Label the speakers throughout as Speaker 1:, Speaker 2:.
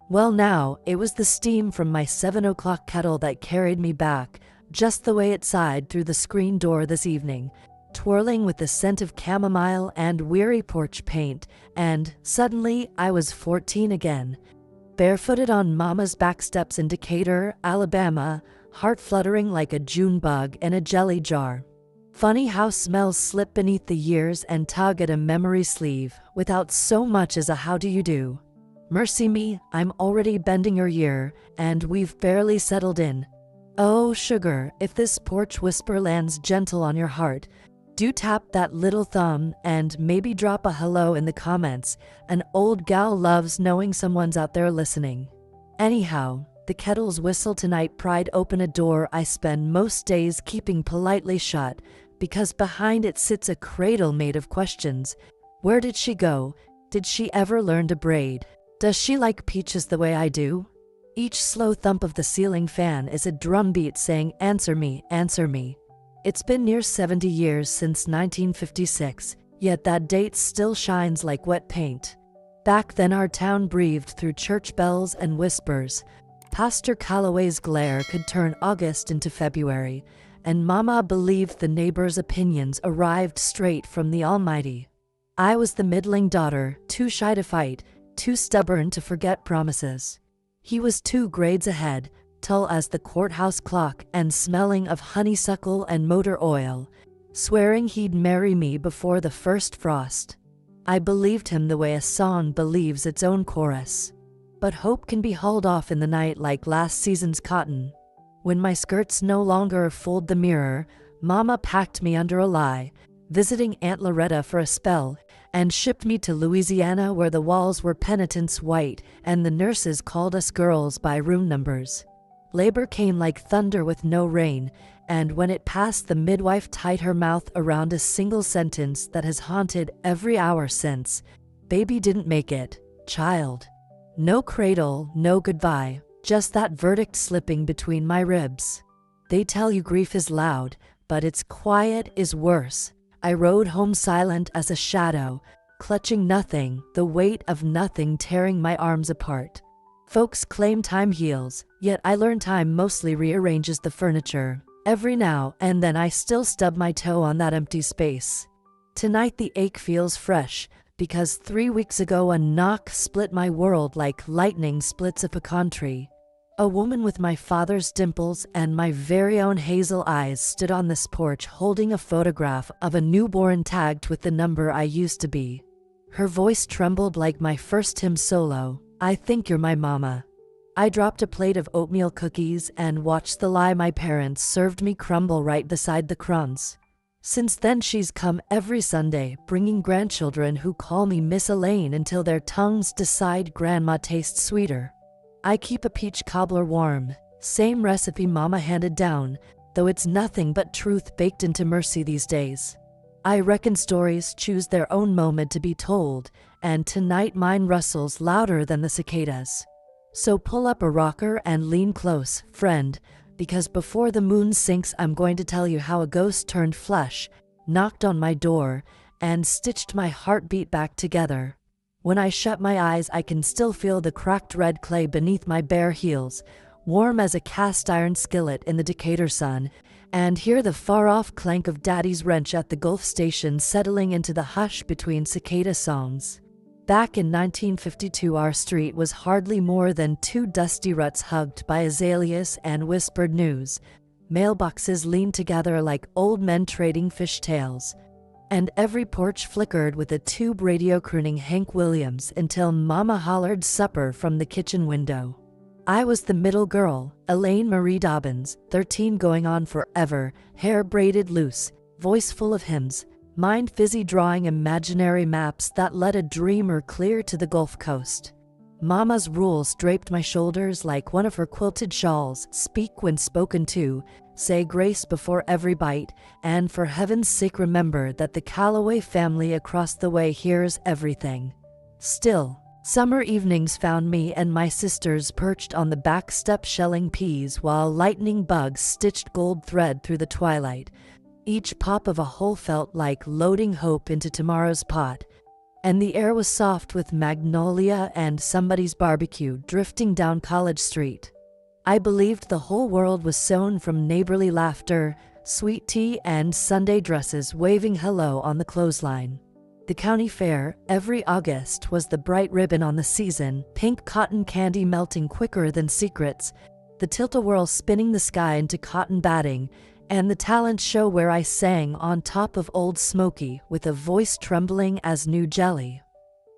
Speaker 1: Well, now, it was the steam from my 7 o'clock kettle that carried me back, just the way it sighed through the screen door this evening, twirling with the scent of chamomile and weary porch paint, and, suddenly, I was 14 again. Barefooted on Mama's back steps in Decatur, Alabama, heart fluttering like a June bug in a jelly jar. Funny how smells slip beneath the years and tug at a memory sleeve, without so much as a how do you do. Mercy me, I'm already bending your year, and we've barely settled in. Oh, sugar, if this porch whisper lands gentle on your heart, do tap that little thumb and maybe drop a hello in the comments. An old gal loves knowing someone's out there listening. Anyhow, the kettle's whistle tonight pried open a door I spend most days keeping politely shut, because behind it sits a cradle made of questions. Where did she go? Did she ever learn to braid? Does she like peaches the way I do? Each slow thump of the ceiling fan is a drumbeat saying, answer me, answer me. It's been near 70 years since 1956, yet that date still shines like wet paint. Back then our town breathed through church bells and whispers. Pastor Calloway's glare could turn August into February, and Mama believed the neighbors' opinions arrived straight from the Almighty. I was the middling daughter, too shy to fight, too stubborn to forget promises. He was 2 grades ahead, tall as the courthouse clock and smelling of honeysuckle and motor oil, swearing he'd marry me before the first frost. I believed him the way a song believes its own chorus. But hope can be hauled off in the night like last season's cotton. When my skirts no longer fooled the mirror, Mama packed me under a lie, visiting Aunt Loretta for a spell, and shipped me to Louisiana where the walls were penitence white and the nurses called us girls by room numbers. Labor came like thunder with no rain, and when it passed the midwife tied her mouth around a single sentence that has haunted every hour since. Baby didn't make it, child. No cradle, no goodbye, just that verdict slipping between my ribs. They tell you grief is loud, but its quiet is worse. I rode home silent as a shadow, clutching nothing, the weight of nothing tearing my arms apart. Folks claim time heals, yet I learn time mostly rearranges the furniture. Every now and then I still stub my toe on that empty space. Tonight the ache feels fresh, because 3 weeks ago a knock split my world like lightning splits a pecan tree. A woman with my father's dimples and my very own hazel eyes stood on this porch holding a photograph of a newborn tagged with the number I used to be. Her voice trembled like my first hymn solo, I think you're my mama. I dropped a plate of oatmeal cookies and watched the lie my parents served me crumble right beside the crumbs. Since then she's come every Sunday, bringing grandchildren who call me Miss Elaine until their tongues decide grandma tastes sweeter. I keep a peach cobbler warm, same recipe Mama handed down, though it's nothing but truth baked into mercy these days. I reckon stories choose their own moment to be told, and tonight mine rustles louder than the cicadas. So pull up a rocker and lean close, friend, because before the moon sinks I'm going to tell you how a ghost turned flesh, knocked on my door, and stitched my heartbeat back together. When I shut my eyes I can still feel the cracked red clay beneath my bare heels, warm as a cast iron skillet in the Decatur sun, and hear the far-off clank of Daddy's wrench at the Gulf station settling into the hush between cicada songs. Back in 1952 our street was hardly more than 2 dusty ruts hugged by azaleas and whispered news. Mailboxes leaned together like old men trading fish tales. And every porch flickered with a tube radio crooning Hank Williams until Mama hollered supper from the kitchen window. I was the middle girl, Elaine Marie Dobbins, 13 going on forever, hair braided loose, voice full of hymns, mind fizzy drawing imaginary maps that led a dreamer clear to the Gulf Coast. Mama's rules draped my shoulders like one of her quilted shawls, speak when spoken to, say grace before every bite, and for heaven's sake remember that the Calloway family across the way hears everything. Still, summer evenings found me and my sisters perched on the back step shelling peas while lightning bugs stitched gold thread through the twilight. Each pop of a hole felt like loading hope into tomorrow's pot. and the air was soft with magnolia and somebody's barbecue drifting down College Street. I believed the whole world was sown from neighborly laughter, sweet tea, and Sunday dresses waving hello on the clothesline. The county fair, every August, was the bright ribbon on the season, pink cotton candy melting quicker than secrets, the tilt-a-whirl spinning the sky into cotton batting, and the talent show where I sang on top of Old Smoky with a voice trembling as new jelly.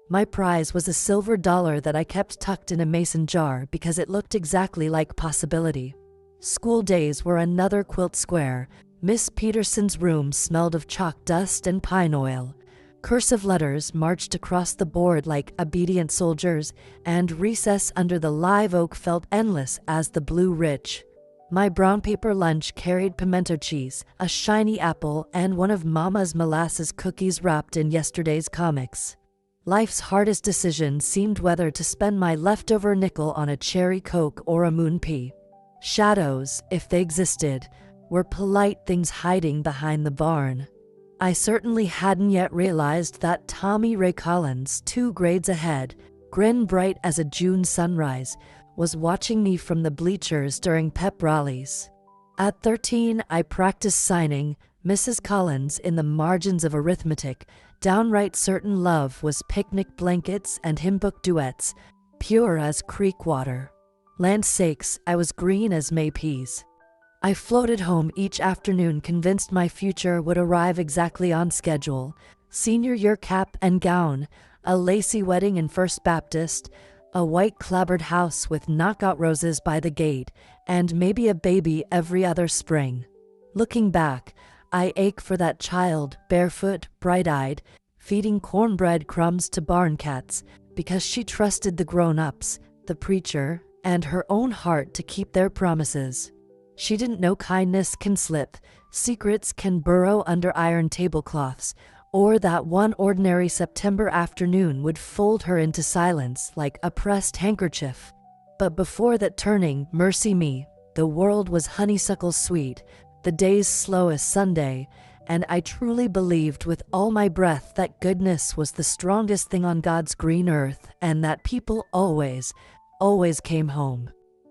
Speaker 1: My prize was a silver dollar that I kept tucked in a mason jar because it looked exactly like possibility. School days were another quilt square. Miss Peterson's room smelled of chalk dust and pine oil. Cursive letters marched across the board like obedient soldiers, and recess under the live oak felt endless as the Blue Ridge. My brown paper lunch carried pimento cheese, a shiny apple, and one of Mama's molasses cookies wrapped in yesterday's comics. Life's hardest decision seemed whether to spend my leftover nickel on a cherry Coke or a moon pie. Shadows, if they existed, were polite things hiding behind the barn. I certainly hadn't yet realized that Tommy Ray Collins, 2 grades ahead, grin bright as a June sunrise, was watching me from the bleachers during pep rallies. At 13, I practiced signing Mrs. Collins in the margins of arithmetic. Downright certain love was picnic blankets and hymn book duets, pure as creek water. Land's sakes, I was green as May peas. I floated home each afternoon convinced my future would arrive exactly on schedule. Senior year cap and gown, a lacy wedding in First Baptist, a white clapboard house with knockout roses by the gate, and maybe a baby every other spring. Looking back, I ache for that child, barefoot, bright-eyed, feeding cornbread crumbs to barn cats, because she trusted the grown-ups, the preacher, and her own heart to keep their promises. She didn't know kindness can slip, secrets can burrow under iron tablecloths, or that one ordinary September afternoon would fold her into silence like a pressed handkerchief. But before that turning, mercy me, the world was honeysuckle sweet, the days slow as Sunday, and I truly believed with all my breath that goodness was the strongest thing on God's green earth, and that people always came home.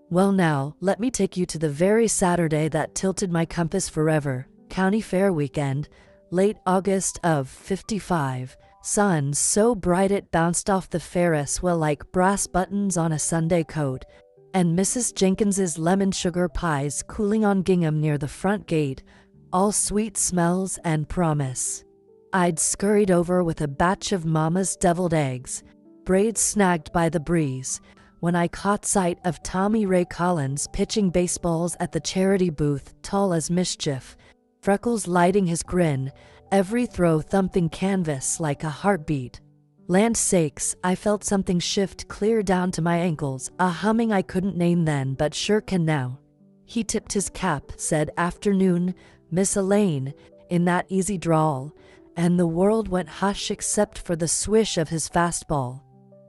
Speaker 1: Well now, let me take you to the very Saturday that tilted my compass forever. County Fair weekend, late August of '55, sun so bright it bounced off the Ferris wheel like brass buttons on a Sunday coat, and Mrs. Jenkins's lemon sugar pies cooling on gingham near the front gate, all sweet smells and promise. I'd scurried over with a batch of Mama's deviled eggs, braids snagged by the breeze, when I caught sight of Tommy Ray Collins pitching baseballs at the charity booth, tall as mischief, freckles lighting his grin, every throw thumping canvas like a heartbeat. Land's sakes, I felt something shift clear down to my ankles, a humming I couldn't name then but sure can now. He tipped his cap, said afternoon, Miss Elaine, in that easy drawl, and the world went hush except for the swish of his fastball.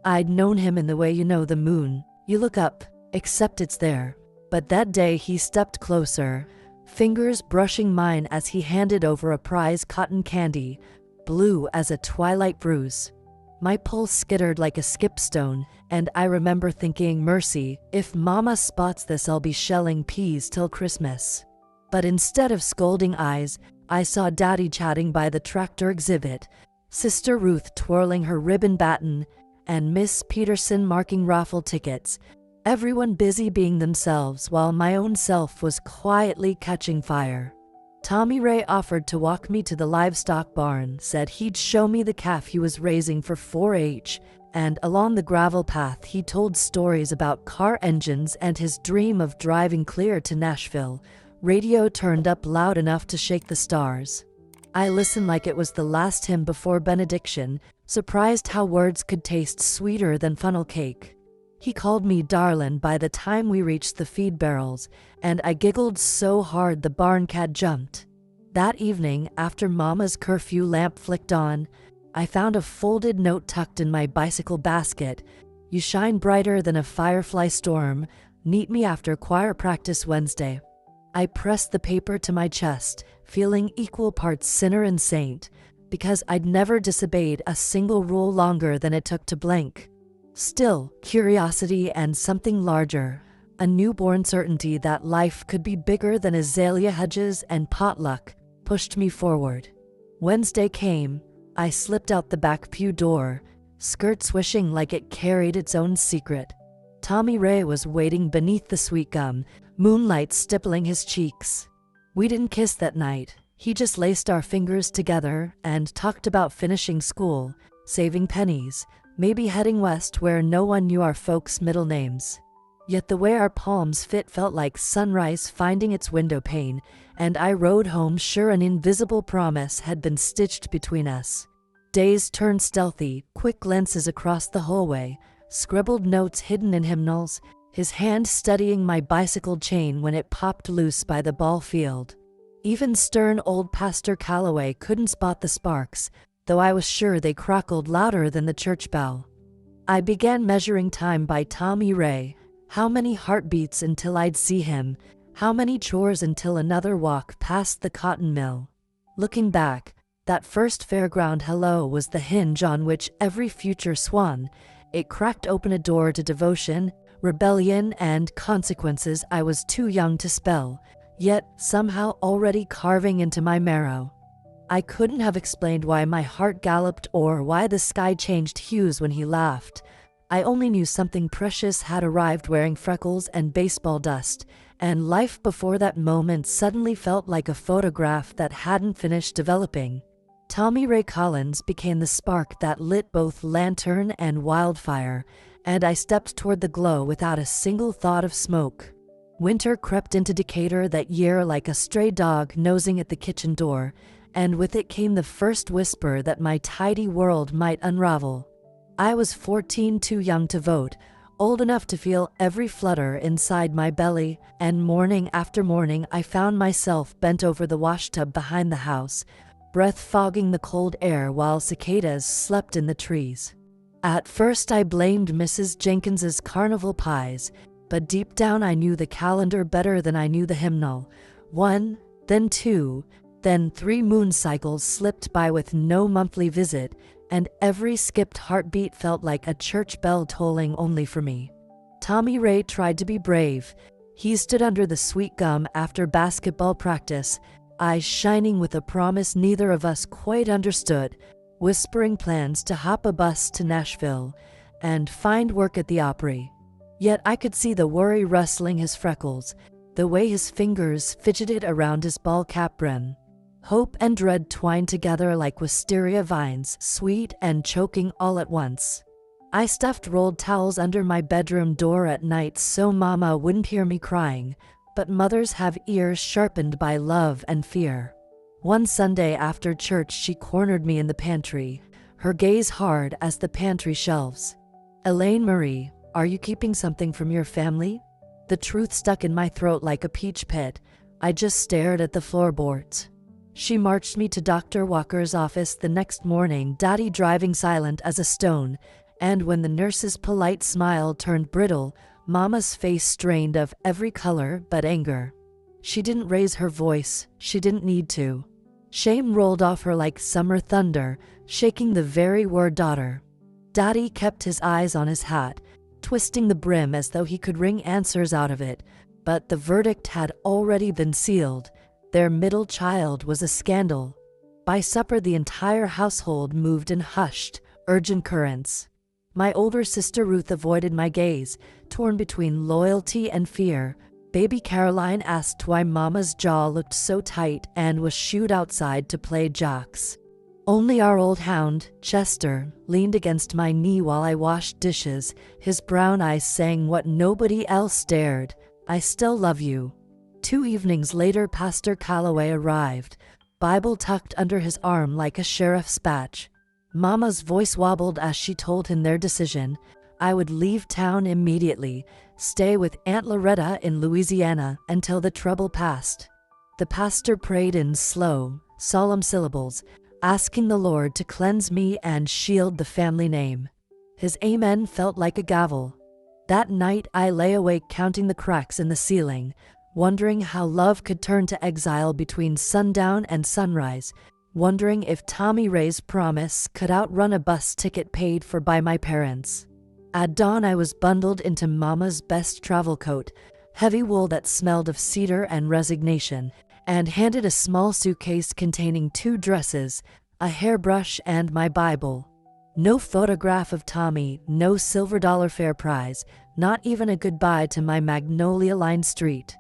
Speaker 1: I'd known him in the way you know the moon, you look up, except it's there. But that day he stepped closer, fingers brushing mine as he handed over a prize cotton candy, blue as a twilight bruise. My pulse skittered like a skipstone, and I remember thinking, mercy, if Mama spots this I'll be shelling peas till Christmas. But instead of scolding eyes, I saw Daddy chatting by the tractor exhibit, Sister Ruth twirling her ribbon baton, and Miss Peterson marking raffle tickets, everyone busy being themselves while my own self was quietly catching fire. Tommy Ray offered to walk me to the livestock barn, said he'd show me the calf he was raising for 4-H, and along the gravel path he told stories about car engines and his dream of driving clear to Nashville. Radio turned up loud enough to shake the stars. I listened like it was the last hymn before benediction, surprised how words could taste sweeter than funnel cake. He called me darlin' by the time we reached the feed barrels, and I giggled so hard the barn cat jumped. That evening, after Mama's curfew lamp flicked on, I found a folded note tucked in my bicycle basket. You shine brighter than a firefly storm. Meet me after choir practice Wednesday. I pressed the paper to my chest, feeling equal parts sinner and saint. because I'd never disobeyed a single rule longer than it took to blink. Still, curiosity and something larger, a newborn certainty that life could be bigger than azalea hedges and potluck, pushed me forward. Wednesday came. I slipped out the back pew door, skirt swishing like it carried its own secret. Tommy Ray was waiting beneath the sweet gum, moonlight stippling his cheeks. We didn't kiss that night. He just laced our fingers together and talked about finishing school, saving pennies, maybe heading west where no one knew our folks' middle names. Yet the way our palms fit felt like sunrise finding its window pane, and I rode home sure an invisible promise had been stitched between us. Days turned stealthy, quick glances across the hallway, scribbled notes hidden in hymnals, his hand steadying my bicycle chain when it popped loose by the ball field. Even stern old Pastor Calloway couldn't spot the sparks, though I was sure they crackled louder than the church bell. I began measuring time by Tommy Ray. How many heartbeats until I'd see him? How many chores until another walk past the cotton mill? Looking back, that first fairground hello was the hinge on which every future swung. It cracked open a door to devotion, rebellion, and consequences I was too young to spell, yet somehow already carving into my marrow. I couldn't have explained why my heart galloped or why the sky changed hues when he laughed. I only knew something precious had arrived wearing freckles and baseball dust, and life before that moment suddenly felt like a photograph that hadn't finished developing. Tommy Ray Collins became the spark that lit both lantern and wildfire, and I stepped toward the glow without a single thought of smoke. Winter crept into Decatur that year like a stray dog nosing at the kitchen door, and with it came the first whisper that my tidy world might unravel. I was 14, too young to vote, old enough to feel every flutter inside my belly, and morning after morning I found myself bent over the washtub behind the house, breath fogging the cold air while cicadas slept in the trees. At first I blamed Mrs. Jenkins's carnival pies, but deep down I knew the calendar better than I knew the hymnal. 1, then 2, then 3 moon cycles slipped by with no monthly visit, and every skipped heartbeat felt like a church bell tolling only for me. Tommy Ray tried to be brave. He stood under the sweet gum after basketball practice, eyes shining with a promise neither of us quite understood, whispering plans to hop a bus to Nashville and find work at the Opry. Yet I could see the worry rustling his freckles, the way his fingers fidgeted around his ball cap brim. Hope and dread twined together like wisteria vines, sweet and choking all at once. I stuffed rolled towels under my bedroom door at night so Mama wouldn't hear me crying, but mothers have ears sharpened by love and fear. One Sunday after church she cornered me in the pantry, her gaze hard as the pantry shelves. "Elaine Marie, are you keeping something from your family?" The truth stuck in my throat like a peach pit. I just stared at the floorboards. She marched me to Dr. Walker's office the next morning, Daddy driving silent as a stone, and when the nurse's polite smile turned brittle, Mama's face strained of every color but anger. She didn't raise her voice, she didn't need to. Shame rolled off her like summer thunder, shaking the very word daughter. Daddy kept his eyes on his hat, twisting the brim as though he could wring answers out of it, but the verdict had already been sealed. Their middle child was a scandal. By supper the entire household moved in hushed, urgent currents. My older sister Ruth avoided my gaze, torn between loyalty and fear. Baby Caroline asked why Mama's jaw looked so tight and was shooed outside to play jocks. Only our old hound, Chester, leaned against my knee while I washed dishes, his brown eyes saying what nobody else dared, "I still love you." 2 evenings later Pastor Calloway arrived, Bible tucked under his arm like a sheriff's badge. Mama's voice wobbled as she told him their decision. I would leave town immediately, stay with Aunt Loretta in Louisiana until the trouble passed. The pastor prayed in slow, solemn syllables, asking the Lord to cleanse me and shield the family name. His amen felt like a gavel. That night I lay awake counting the cracks in the ceiling, wondering how love could turn to exile between sundown and sunrise, wondering if Tommy Ray's promise could outrun a bus ticket paid for by my parents. At dawn, I was bundled into Mama's best travel coat, heavy wool that smelled of cedar and resignation, and handed a small suitcase containing 2 dresses, a hairbrush, and my Bible. No photograph of Tommy, no silver dollar fair prize, not even a goodbye to my magnolia-lined street.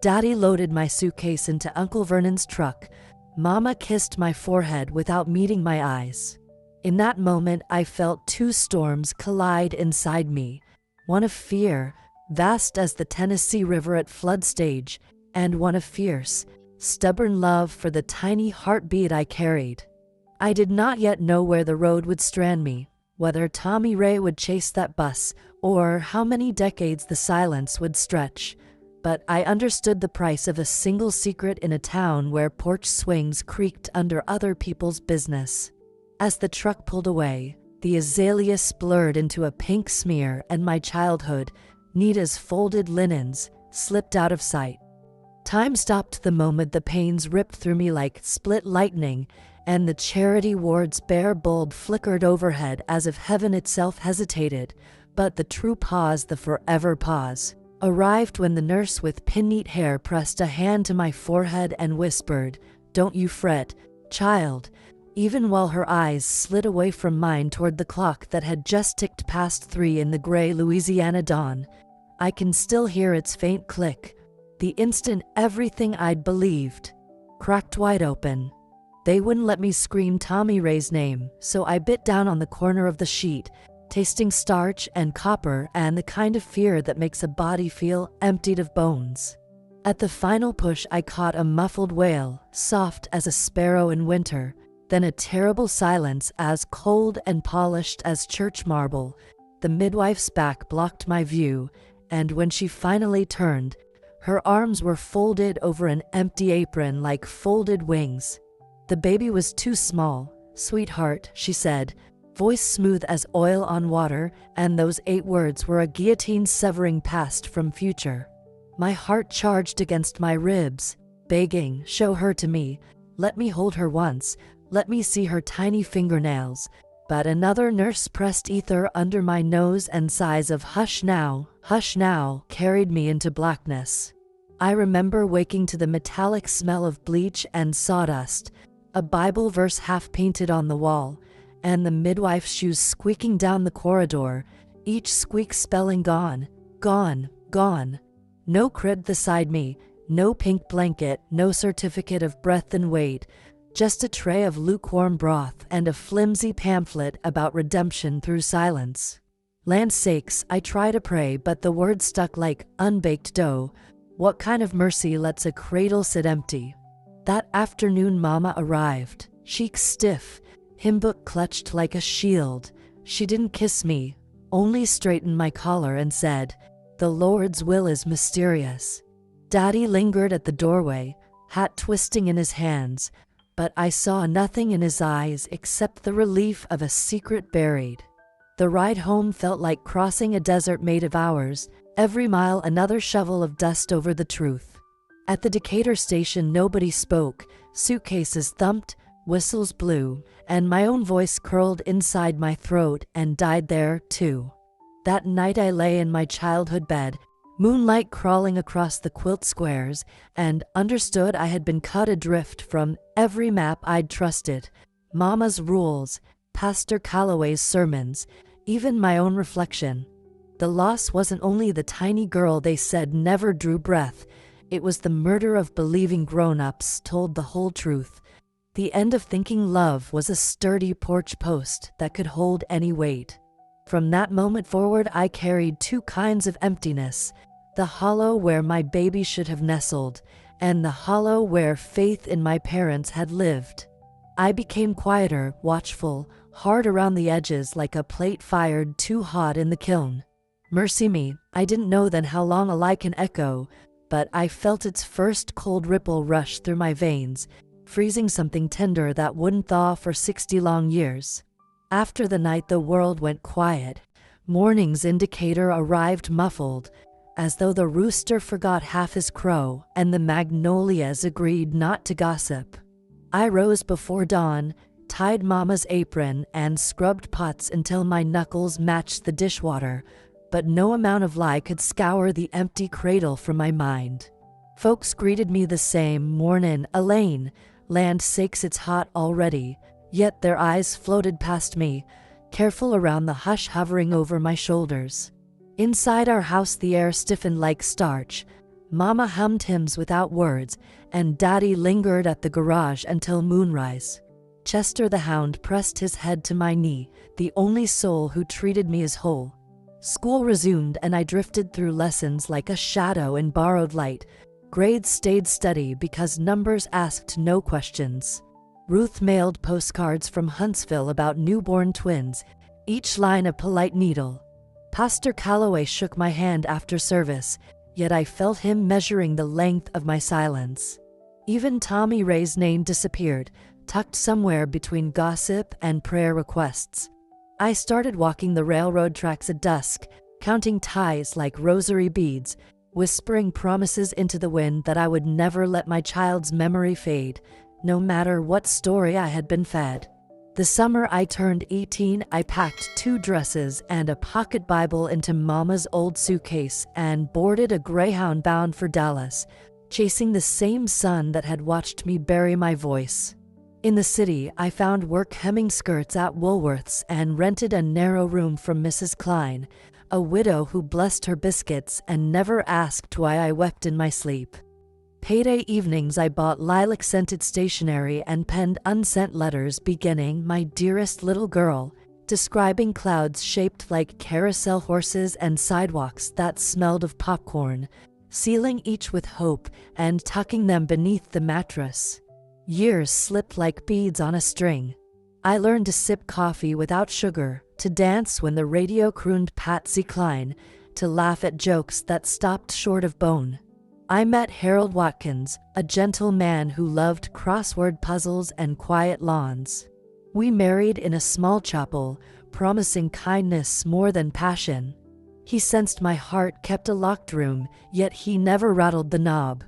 Speaker 1: Daddy loaded my suitcase into Uncle Vernon's truck. Mama kissed my forehead without meeting my eyes. In that moment, I felt 2 storms collide inside me, one of fear, vast as the Tennessee River at flood stage, and one of fierce, stubborn love for the tiny heartbeat I carried. I did not yet know where the road would strand me, whether Tommy Ray would chase that bus, or how many decades the silence would stretch. But I understood the price of a single secret in a town where porch swings creaked under other people's business. As the truck pulled away, the azaleas blurred into a pink smear, and my childhood, neat as folded linens, slipped out of sight. Time stopped the moment the pains ripped through me like split lightning, and the charity ward's bare bulb flickered overhead as if heaven itself hesitated. But the true pause, the forever pause, arrived when the nurse with pin-neat hair pressed a hand to my forehead and whispered, "Don't you fret, child," even while her eyes slid away from mine toward the clock that had just ticked past 3 in the gray Louisiana dawn. I can still hear its faint click, the instant everything I'd believed cracked wide open. They wouldn't let me scream Tommy Ray's name, so I bit down on the corner of the sheet, tasting starch and copper and the kind of fear that makes a body feel emptied of bones. At the final push, I caught a muffled wail, soft as a sparrow in winter, then a terrible silence as cold and polished as church marble. The midwife's back blocked my view, and when she finally turned, her arms were folded over an empty apron like folded wings. "The baby was too small, sweetheart," she said, voice smooth as oil on water, and those 8 words were a guillotine severing past from future. My heart charged against my ribs, begging, "Show her to me. Let me hold her once. Let me see her tiny fingernails." But another nurse pressed ether under my nose, and sighs of hush now, carried me into blackness. I remember waking to the metallic smell of bleach and sawdust, a Bible verse half painted on the wall, and the midwife's shoes squeaking down the corridor, each squeak spelling gone, gone, gone. No crib beside me, no pink blanket, no certificate of breadth and weight, just a tray of lukewarm broth and a flimsy pamphlet about redemption through silence. Land's sakes, I try to pray, but the words stuck like unbaked dough. What kind of mercy lets a cradle sit empty? That afternoon, Mama arrived, cheeks stiff, hymn book clutched like a shield. She didn't kiss me, only straightened my collar and said, "The Lord's will is mysterious." Daddy lingered at the doorway, hat twisting in his hands, but I saw nothing in his eyes except the relief of a secret buried. The ride home felt like crossing a desert made of hours, every mile another shovel of dust over the truth. At the Decatur station, nobody spoke, suitcases thumped, whistles blew, and my own voice curled inside my throat and died there, too. That night I lay in my childhood bed, moonlight crawling across the quilt squares, and understood I had been cut adrift from every map I'd trusted, Mama's rules, Pastor Calloway's sermons, even my own reflection. The loss wasn't only the tiny girl they said never drew breath, it was the murder of believing grown-ups told the whole truth. The end of thinking love was a sturdy porch post that could hold any weight. From that moment forward, I carried 2 kinds of emptiness, the hollow where my baby should have nestled, and the hollow where faith in my parents had lived. I became quieter, watchful, hard around the edges like a plate fired too hot in the kiln. Mercy me, I didn't know then how long a lie can echo, but I felt its first cold ripple rush through my veins, freezing something tender that wouldn't thaw for 60 long years. After the night the world went quiet. Morning's indicator arrived muffled, as though the rooster forgot half his crow and the magnolias agreed not to gossip. I rose before dawn, tied Mama's apron, and scrubbed pots until my knuckles matched the dishwater, but no amount of lie could scour the empty cradle from my mind. Folks greeted me the same mornin', Elaine, land sakes it's hot already, yet their eyes floated past me, careful around the hush hovering over my shoulders. Inside our house the air stiffened like starch. Mama hummed hymns without words, and Daddy lingered at the garage until moonrise. Chester the hound pressed his head to my knee, the only soul who treated me as whole. School resumed and I drifted through lessons like a shadow in borrowed light. Grades stayed steady because numbers asked no questions. Ruth mailed postcards from Huntsville about newborn twins, each line a polite needle. Pastor Calloway shook my hand after service, yet I felt him measuring the length of my silence. Even Tommy Ray's name disappeared, tucked somewhere between gossip and prayer requests. I started walking the railroad tracks at dusk, counting ties like rosary beads, whispering promises into the wind that I would never let my child's memory fade, no matter what story I had been fed. The summer I turned 18, I packed 2 dresses and a pocket Bible into Mama's old suitcase and boarded a Greyhound bound for Dallas, chasing the same sun that had watched me bury my voice. In the city, I found work hemming skirts at Woolworth's and rented a narrow room from Mrs. Klein, a widow who blessed her biscuits and never asked why I wept in my sleep. Payday evenings I bought lilac-scented stationery and penned unsent letters beginning, "My dearest little girl," describing clouds shaped like carousel horses and sidewalks that smelled of popcorn, sealing each with hope and tucking them beneath the mattress. Years slipped like beads on a string. I learned to sip coffee without sugar, to dance when the radio crooned Patsy Cline, to laugh at jokes that stopped short of bone. I met Harold Watkins, a gentle man who loved crossword puzzles and quiet lawns. We married in a small chapel, promising kindness more than passion. He sensed my heart kept a locked room, yet he never rattled the knob.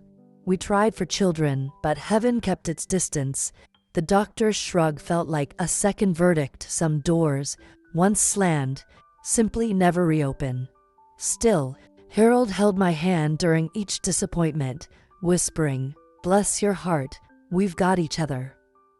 Speaker 1: We tried for children, but heaven kept its distance. The doctor's shrug felt like a second verdict. Some doors, once slammed, simply never reopen. Still, Harold held my hand during each disappointment, whispering, "Bless your heart, we've got each other."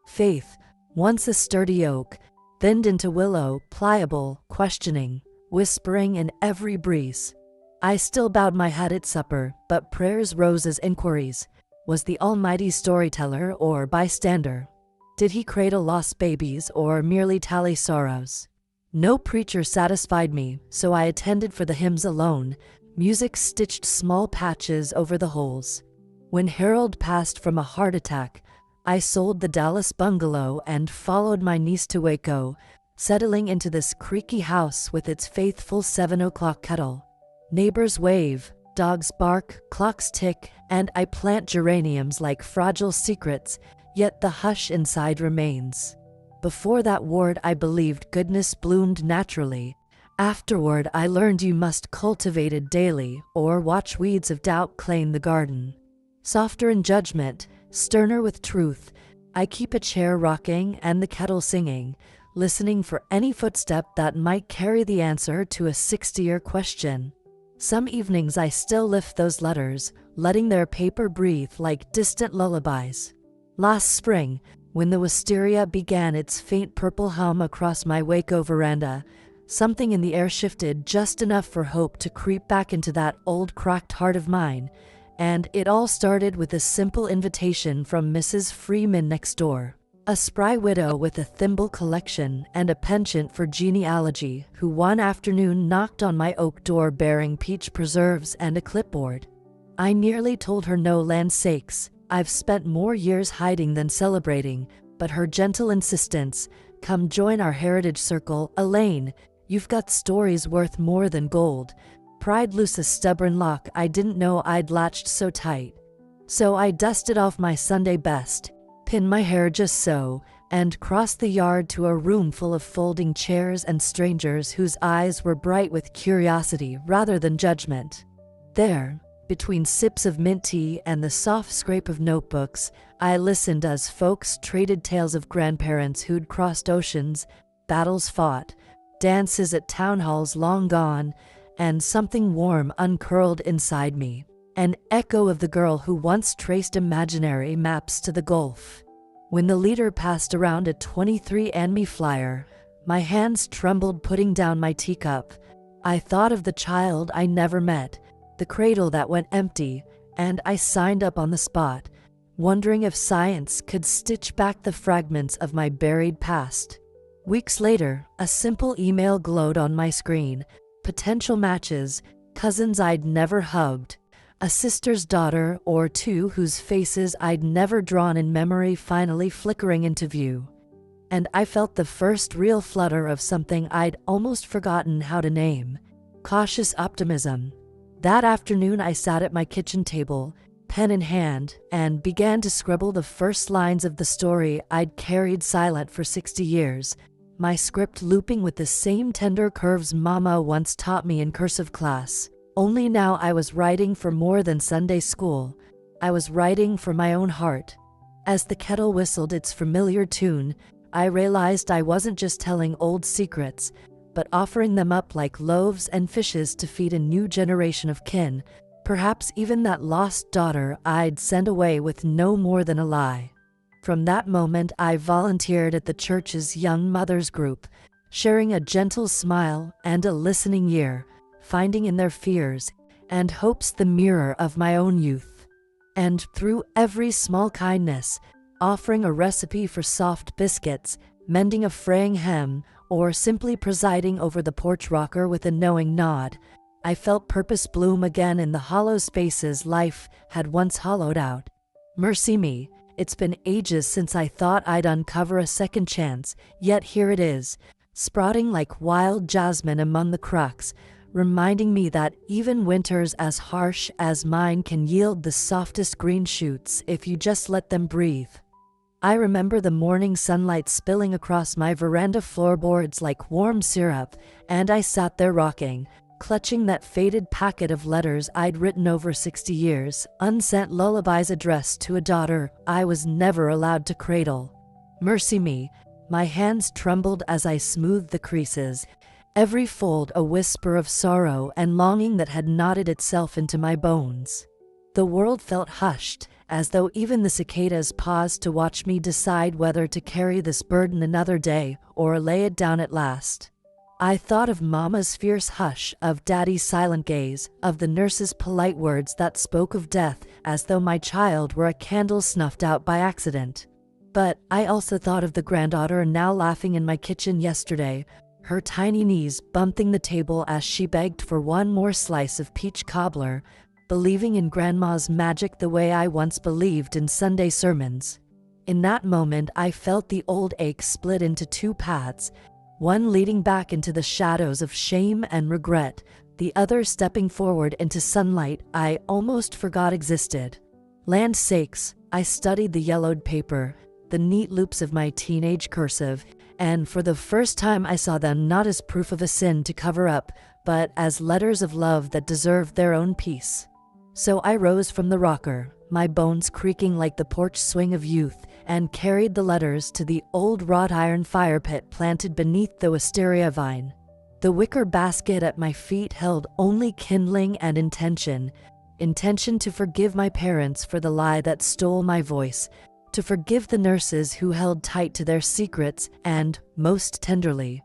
Speaker 1: Faith, once a sturdy oak, thinned into willow, pliable, questioning, whispering in every breeze. I still bowed my head at supper, but prayers rose as inquiries. Was the Almighty storyteller or bystander? Did he cradle lost babies or merely tally sorrows? No preacher satisfied me, so I attended for the hymns alone. Music stitched small patches over the holes. When Harold passed from a heart attack, I sold the Dallas bungalow and followed my niece to Waco, settling into this creaky house with its faithful 7 o'clock kettle. Neighbors wave, dogs bark, clocks tick, and I plant geraniums like fragile secrets, yet the hush inside remains. Before that ward I believed goodness bloomed naturally. Afterward I learned you must cultivate it daily, or watch weeds of doubt claim the garden. Softer in judgment, sterner with truth, I keep a chair rocking and the kettle singing, listening for any footstep that might carry the answer to a 60-year question. Some evenings I still lift those letters, letting their paper breathe like distant lullabies. Last spring, when the wisteria began its faint purple hum across my Waco veranda, something in the air shifted just enough for hope to creep back into that old cracked heart of mine, and it all started with a simple invitation from Mrs. Freeman next door. A spry widow with a thimble collection and a penchant for genealogy, who one afternoon knocked on my oak door bearing peach preserves and a clipboard. I nearly told her no, land's sakes, I've spent more years hiding than celebrating, but her gentle insistence, "Come join our heritage circle, Elaine, you've got stories worth more than gold," pried loose a stubborn lock I didn't know I'd latched so tight. So I dusted off my Sunday best, pinned my hair just so, and crossed the yard to a room full of folding chairs and strangers whose eyes were bright with curiosity rather than judgment. There, Between sips of mint tea and the soft scrape of notebooks, I listened as folks traded tales of grandparents who'd crossed oceans, battles fought, dances at town halls long gone, and something warm uncurled inside me, an echo of the girl who once traced imaginary maps to the Gulf. When the leader passed around a 23andMe flyer, my hands trembled putting down my teacup. I thought of the child I never met, the cradle that went empty, and I signed up on the spot, wondering if science could stitch back the fragments of my buried past. Weeks later, a simple email glowed on my screen. Potential matches, cousins I'd never hugged, a sister's daughter or two whose faces I'd never drawn in memory finally flickering into view. And I felt the first real flutter of something I'd almost forgotten how to name: cautious optimism. That afternoon I sat at my kitchen table, pen in hand, and began to scribble the first lines of the story I'd carried silent for 60 years, my script looping with the same tender curves Mama once taught me in cursive class. Only now I was writing for more than Sunday school. I was writing for my own heart. As the kettle whistled its familiar tune, I realized I wasn't just telling old secrets, but offering them up like loaves and fishes to feed a new generation of kin, perhaps even that lost daughter I'd sent away with no more than a lie. From that moment, I volunteered at the church's Young Mothers Group, sharing a gentle smile and a listening ear, finding in their fears and hopes the mirror of my own youth. And through every small kindness, offering a recipe for soft biscuits, mending a fraying hem, or simply presiding over the porch rocker with a knowing nod, I felt purpose bloom again in the hollow spaces life had once hollowed out. Mercy me, it's been ages since I thought I'd uncover a second chance, yet here it is, sprouting like wild jasmine among the cracks, reminding me that even winters as harsh as mine can yield the softest green shoots if you just let them breathe. I remember the morning sunlight spilling across my veranda floorboards like warm syrup, and I sat there rocking, clutching that faded packet of letters I'd written over 60 years, unsent lullabies addressed to a daughter I was never allowed to cradle. Mercy me, my hands trembled as I smoothed the creases, every fold a whisper of sorrow and longing that had knotted itself into my bones. The world felt hushed, as though even the cicadas paused to watch me decide whether to carry this burden another day or lay it down at last. I thought of Mama's fierce hush, of Daddy's silent gaze, of the nurse's polite words that spoke of death as though my child were a candle snuffed out by accident. But I also thought of the granddaughter now laughing in my kitchen yesterday, her tiny knees bumping the table as she begged for one more slice of peach cobbler, believing in Grandma's magic the way I once believed in Sunday sermons. In that moment, I felt the old ache split into two paths, one leading back into the shadows of shame and regret, the other stepping forward into sunlight I almost forgot existed. Land's sakes, I studied the yellowed paper, the neat loops of my teenage cursive, and for the first time I saw them not as proof of a sin to cover up, but as letters of love that deserved their own peace. So I rose from the rocker, my bones creaking like the porch swing of youth, and carried the letters to the old wrought iron fire pit planted beneath the wisteria vine. The wicker basket at my feet held only kindling and intention to forgive my parents for the lie that stole my voice, to forgive the nurses who held tight to their secrets, and, most tenderly,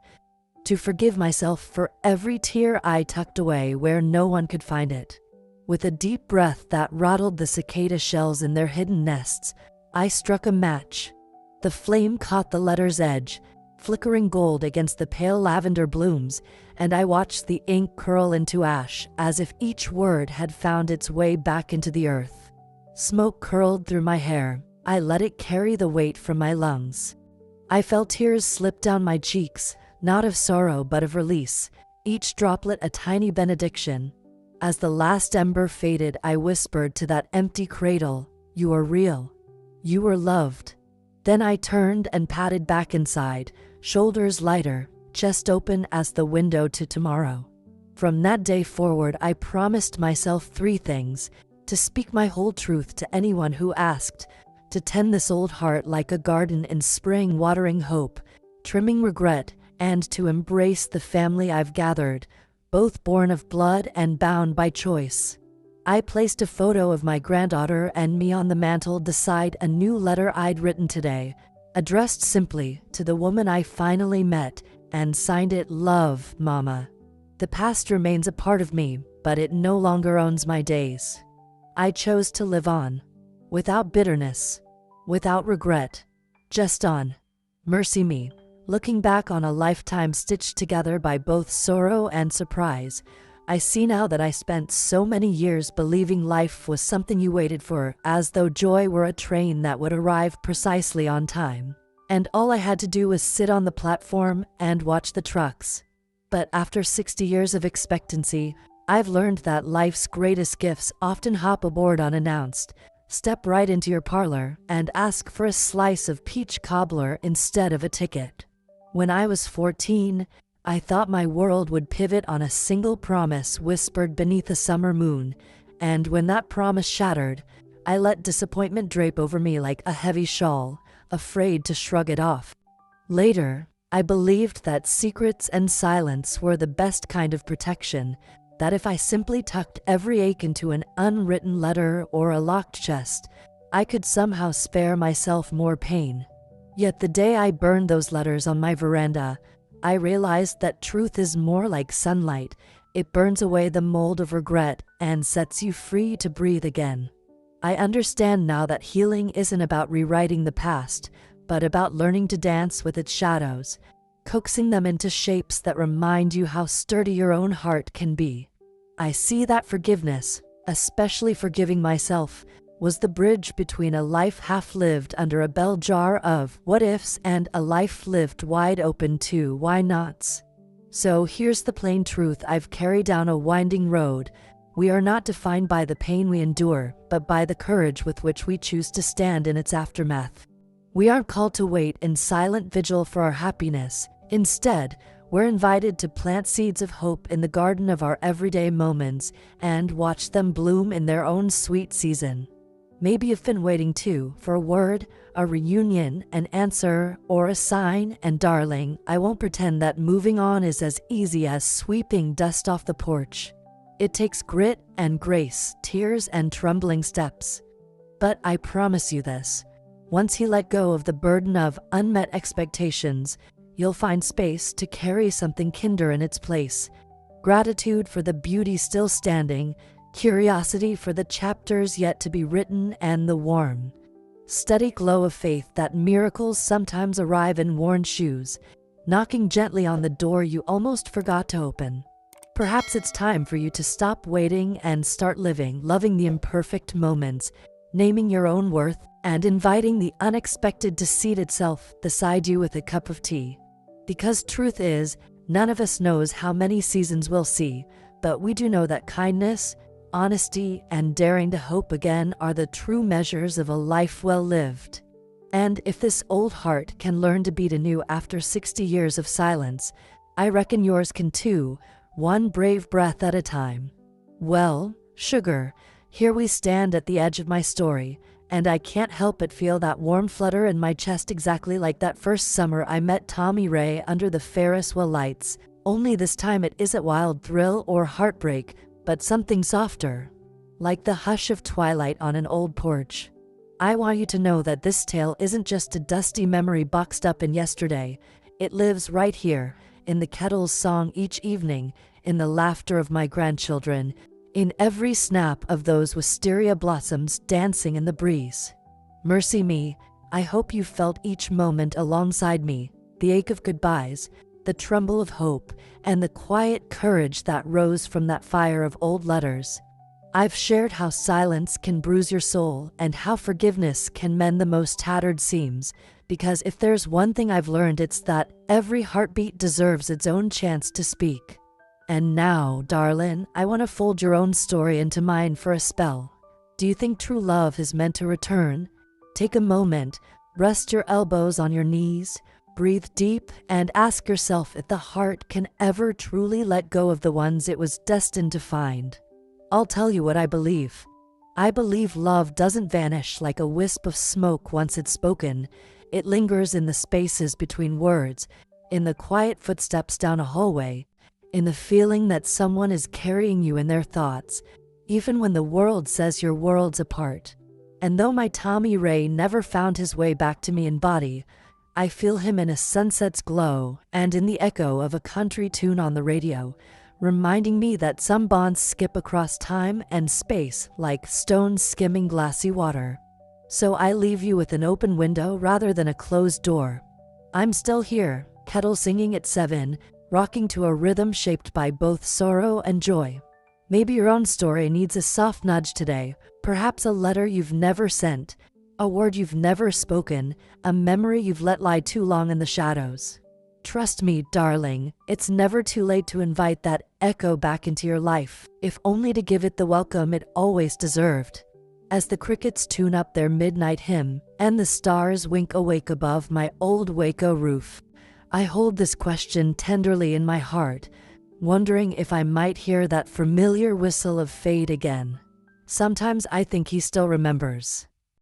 Speaker 1: to forgive myself for every tear I tucked away where no one could find it. With a deep breath that rattled the cicada shells in their hidden nests, I struck a match. The flame caught the letter's edge, flickering gold against the pale lavender blooms, and I watched the ink curl into ash as if each word had found its way back into the earth. Smoke curled through my hair. I let it carry the weight from my lungs. I felt tears slip down my cheeks, not of sorrow but of release, each droplet a tiny benediction. As the last ember faded, I whispered to that empty cradle, "You are real. You were loved." Then I turned and padded back inside, shoulders lighter, chest open as the window to tomorrow. From that day forward, I promised myself three things: to speak my whole truth to anyone who asked, to tend this old heart like a garden in spring, watering hope, trimming regret, and to embrace the family I've gathered, both born of blood and bound by choice. I placed a photo of my granddaughter and me on the mantel beside a new letter I'd written today, addressed simply to the woman I finally met, and signed it, "Love, Mama." The past remains a part of me, but it no longer owns my days. I chose to live on, without bitterness, without regret, just on. Mercy me, looking back on a lifetime stitched together by both sorrow and surprise, I see now that I spent so many years believing life was something you waited for, as though joy were a train that would arrive precisely on time, and all I had to do was sit on the platform and watch the trucks. But after 60 years of expectancy, I've learned that life's greatest gifts often hop aboard unannounced, step right into your parlor, and ask for a slice of peach cobbler instead of a ticket. When I was 14, I thought my world would pivot on a single promise whispered beneath a summer moon, and when that promise shattered, I let disappointment drape over me like a heavy shawl, afraid to shrug it off. Later, I believed that secrets and silence were the best kind of protection, that if I simply tucked every ache into an unwritten letter or a locked chest, I could somehow spare myself more pain. Yet the day I burned those letters on my veranda, I realized that truth is more like sunlight. It burns away the mold of regret and sets you free to breathe again. I understand now that healing isn't about rewriting the past, but about learning to dance with its shadows, coaxing them into shapes that remind you how sturdy your own heart can be. I see that forgiveness, especially forgiving myself, was the bridge between a life half-lived under a bell jar of what-ifs and a life lived wide open to why-nots. So here's the plain truth I've carried down a winding road. We are not defined by the pain we endure, but by the courage with which we choose to stand in its aftermath. We aren't called to wait in silent vigil for our happiness. Instead, we're invited to plant seeds of hope in the garden of our everyday moments and watch them bloom in their own sweet season. Maybe you've been waiting too, for a word, a reunion, an answer, or a sign, and darling, I won't pretend that moving on is as easy as sweeping dust off the porch. It takes grit and grace, tears and trembling steps. But I promise you this: once you let go of the burden of unmet expectations, you'll find space to carry something kinder in its place. Gratitude for the beauty still standing, curiosity for the chapters yet to be written, and the warm, steady glow of faith that miracles sometimes arrive in worn shoes, knocking gently on the door you almost forgot to open. Perhaps it's time for you to stop waiting and start living, loving the imperfect moments, naming your own worth, and inviting the unexpected to seat itself beside you with a cup of tea. Because truth is, none of us knows how many seasons we'll see, but we do know that kindness, honesty, and daring to hope again are the true measures of a life well lived. And if this old heart can learn to beat anew after 60 years of silence, I reckon yours can too, one brave breath at a time. Well, sugar, here we stand at the edge of my story, and I can't help but feel that warm flutter in my chest, exactly like that first summer I met Tommy Ray under the Ferris wheel lights, only this time it isn't wild thrill or heartbreak, but something softer, like the hush of twilight on an old porch. I want you to know that this tale isn't just a dusty memory boxed up in yesterday. It lives right here, in the kettle's song each evening, in the laughter of my grandchildren, in every snap of those wisteria blossoms dancing in the breeze. Mercy me, I hope you felt each moment alongside me, the ache of goodbyes, the tremble of hope, and the quiet courage that rose from that fire of old letters. I've shared how silence can bruise your soul and how forgiveness can mend the most tattered seams, because if there's one thing I've learned, it's that every heartbeat deserves its own chance to speak. And now, darling, I want to fold your own story into mine for a spell. Do you think true love is meant to return? Take a moment, rest your elbows on your knees, Breathe deep and ask yourself if the heart can ever truly let go of the ones it was destined to find. I'll tell you what I believe. I believe love doesn't vanish like a wisp of smoke once it's spoken. It lingers in the spaces between words, in the quiet footsteps down a hallway, in the feeling that someone is carrying you in their thoughts, even when the world says you're worlds apart. And though my Tommy Ray never found his way back to me in body, I feel him in a sunset's glow and in the echo of a country tune on the radio, reminding me that some bonds skip across time and space like stones skimming glassy water. So I leave you with an open window rather than a closed door. I'm still here, kettle singing at 7, rocking to a rhythm shaped by both sorrow and joy. Maybe your own story needs a soft nudge today, perhaps a letter you've never sent, a word you've never spoken, a memory you've let lie too long in the shadows. Trust me, darling, it's never too late to invite that echo back into your life, if only to give it the welcome it always deserved. As the crickets tune up their midnight hymn, and the stars wink awake above my old Waco roof, I hold this question tenderly in my heart, wondering if I might hear that familiar whistle of fate again. Sometimes I think he still remembers.